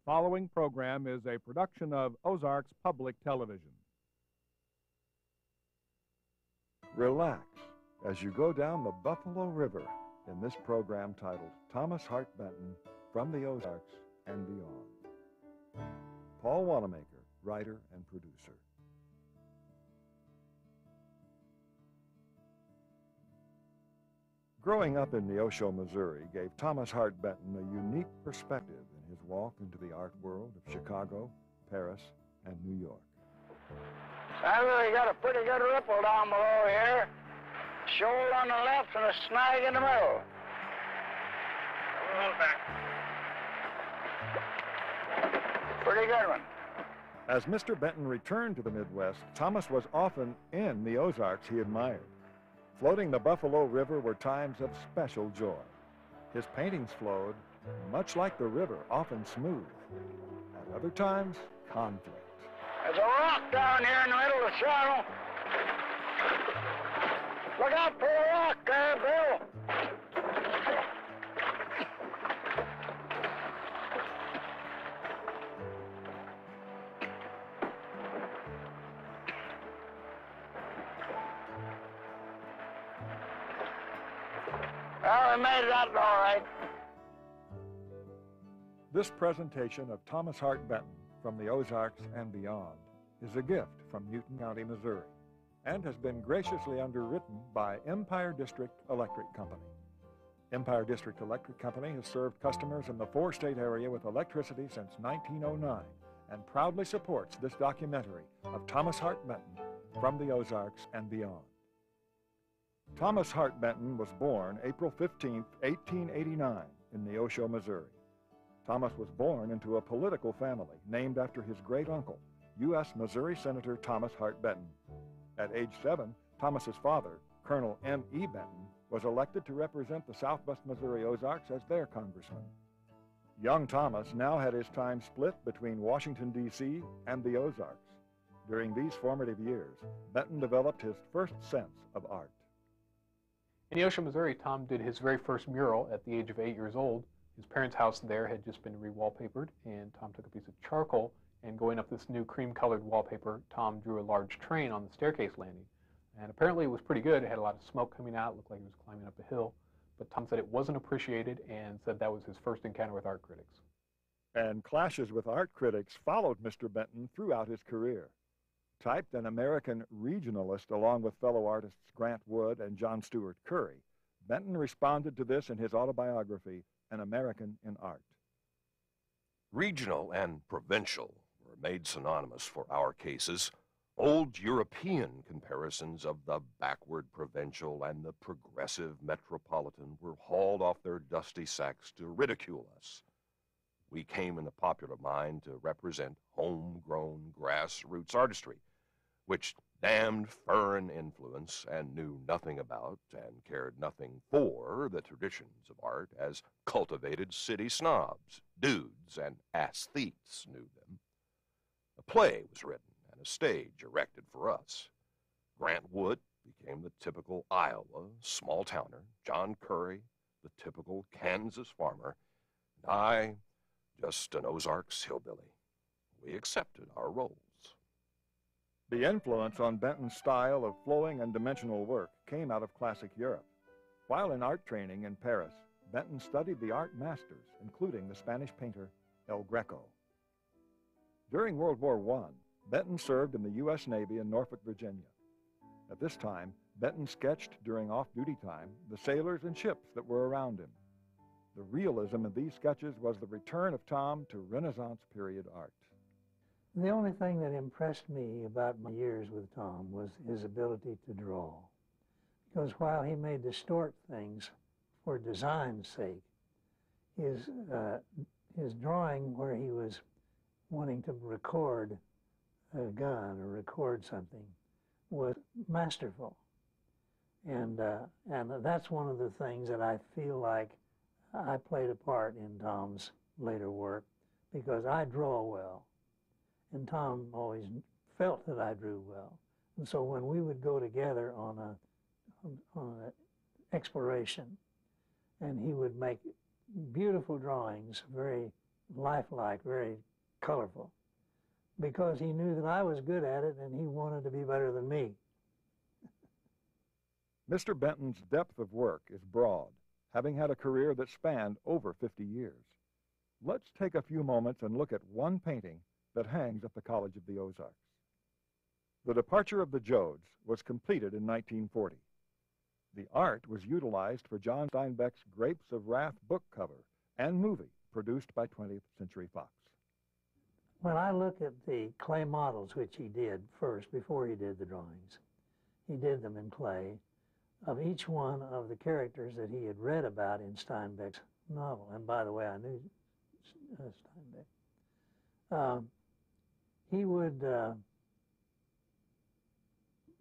following program is a production of Ozarks Public Television. Relax as you go down the Buffalo River in this program titled Thomas Hart Benton, From the Ozarks and Beyond. Paul Wannenmacher, writer and producer. Growing up in Neosho, Missouri, gave Thomas Hart Benton a unique perspective in his walk into the art world of Chicago, Paris, and New York. I really got a pretty good ripple down below here. Shoal on the left and a snag in the middle. A little back. Pretty good one. As Mr. Benton returned to the Midwest, Thomas was often in the Ozarks he admired. Floating the Buffalo River were times of special joy. His paintings flowed, much like the river, often smooth. At other times, conflict. There's a rock down here in the middle of the channel. Look out for the rock there, Bill. Well, we made it out all right. This presentation of Thomas Hart Benton, From the Ozarks and Beyond, is a gift from Newton County, Missouri, and has been graciously underwritten by Empire District Electric Company. Empire District Electric Company has served customers in the four-state area with electricity since 1909 and proudly supports this documentary of Thomas Hart Benton, From the Ozarks and Beyond. Thomas Hart Benton was born April 15, 1889, in Neosho, Missouri. Thomas was born into a political family named after his great-uncle, U.S. Missouri Senator Thomas Hart Benton. At age 7, Thomas's father, Colonel M.E. Benton, was elected to represent the Southwest Missouri Ozarks as their congressman. Young Thomas now had his time split between Washington, D.C. and the Ozarks. During these formative years, Benton developed his first sense of art. In Neosho, Missouri, Tom did his very first mural at the age of 8 years old. His parents' house there had just been re-wallpapered, and Tom took a piece of charcoal, and going up this new cream-colored wallpaper, Tom drew a large train on the staircase landing. And apparently it was pretty good. It had a lot of smoke coming out. It looked like he was climbing up a hill. But Tom said it wasn't appreciated and said that was his first encounter with art critics. And clashes with art critics followed Mr. Benton throughout his career. Typed an American regionalist along with fellow artists Grant Wood and John Stewart Curry, Benton responded to this in his autobiography, An American in Art. Regional and provincial were made synonymous for our cases. Old European comparisons of the backward provincial and the progressive metropolitan were hauled off their dusty sacks to ridicule us. We came in the popular mind to represent homegrown grassroots artistry, which damned foreign influence and knew nothing about and cared nothing for the traditions of art as cultivated city snobs, dudes, and aesthetes knew them. A play was written and a stage erected for us. Grant Wood became the typical Iowa small-towner, John Curry, the typical Kansas farmer, and I, just an Ozarks hillbilly. We accepted our roles. The influence on Benton's style of flowing and dimensional work came out of classic Europe. While in art training in Paris, Benton studied the art masters, including the Spanish painter El Greco. During World War I, Benton served in the U.S. Navy in Norfolk, Virginia. At this time, Benton sketched during off-duty time the sailors and ships that were around him. The realism in these sketches was the return of Tom to Renaissance period art. The only thing that impressed me about my years with Tom was his ability to draw. Because while he may distort things for design's sake, his drawing where he was wanting to record a gun or record something was masterful. And that's one of the things that I feel like I played a part in Tom's later work, because I draw well. And Tom always felt that I drew well. And so when we would go together on an exploration, and he would make beautiful drawings, very lifelike, very colorful, because he knew that I was good at it and he wanted to be better than me. Mr. Benton's depth of work is broad, having had a career that spanned over 50 years. Let's take a few moments and look at one painting that hangs at the College of the Ozarks. The Departure of the Joads was completed in 1940. The art was utilized for John Steinbeck's Grapes of Wrath book cover and movie produced by 20th Century Fox. When I look at the clay models, which he did first before he did the drawings, he did them in clay, of each one of the characters that he had read about in Steinbeck's novel. And by the way, I knew Steinbeck. He would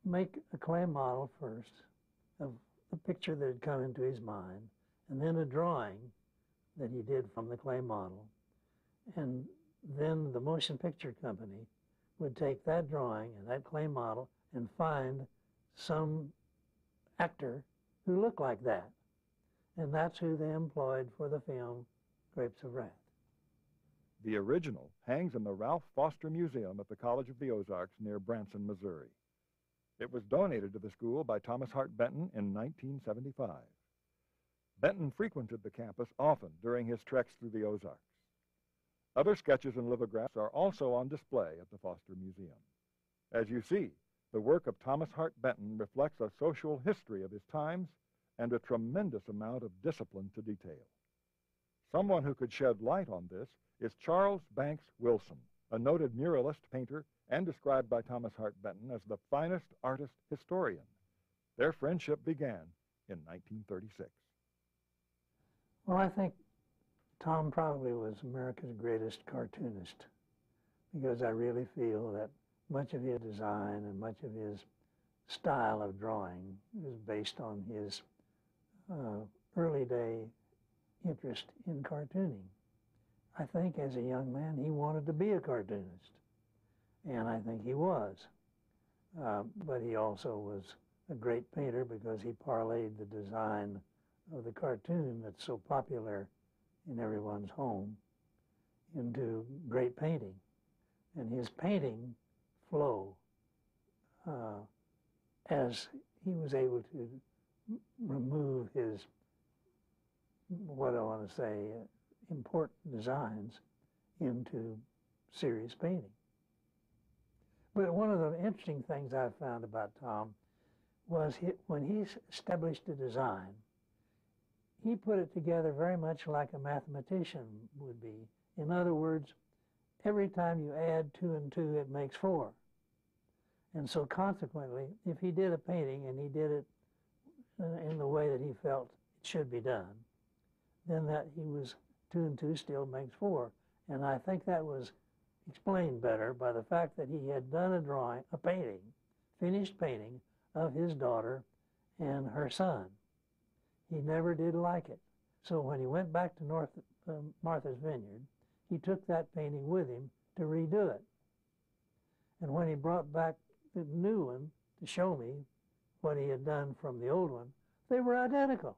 make a clay model first of the picture that had come into his mind, and then a drawing that he did from the clay model. And then the motion picture company would take that drawing and that clay model and find some actor who looked like that. And that's who they employed for the film Grapes of Wrath. The original hangs in the Ralph Foster Museum at the College of the Ozarks near Branson, Missouri. It was donated to the school by Thomas Hart Benton in 1975. Benton frequented the campus often during his treks through the Ozarks. Other sketches and lithographs are also on display at the Foster Museum. As you see, the work of Thomas Hart Benton reflects a social history of his times and a tremendous amount of discipline to detail. Someone who could shed light on this is Charles Banks Wilson, a noted muralist painter and described by Thomas Hart Benton as the finest artist historian. Their friendship began in 1936. Well, I think Tom probably was America's greatest cartoonist, because I really feel that much of his design and much of his style of drawing is based on his early day interest in cartooning. I think as a young man he wanted to be a cartoonist, and I think he was. But he also was a great painter because he parlayed the design of the cartoon that's so popular in everyone's home into great painting. And his painting flow, as he was able to remove his, what I want to say, important designs into serious painting. But one of the interesting things I found about Tom was when he established a design, he put it together very much like a mathematician would be. In other words, every time you add 2 and 2, it makes 4. And so consequently, if he did a painting and he did it in the way that he felt it should be done, then that he was 2 and 2 still makes 4. And I think that was explained better by the fact that he had done a painting, finished painting of his daughter and her son. He never did like it. So when he went back to Martha's Vineyard, he took that painting with him to redo it. And when he brought back the new one to show me what he had done from the old one, they were identical.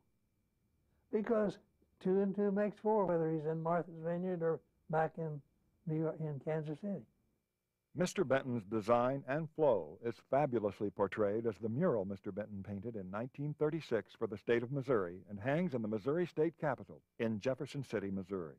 Because 2 and 2 makes 4, whether he's in Martha's Vineyard or back in New York, in Kansas City. Mr. Benton's design and flow is fabulously portrayed as the mural Mr. Benton painted in 1936 for the state of Missouri and hangs in the Missouri State Capitol in Jefferson City, Missouri.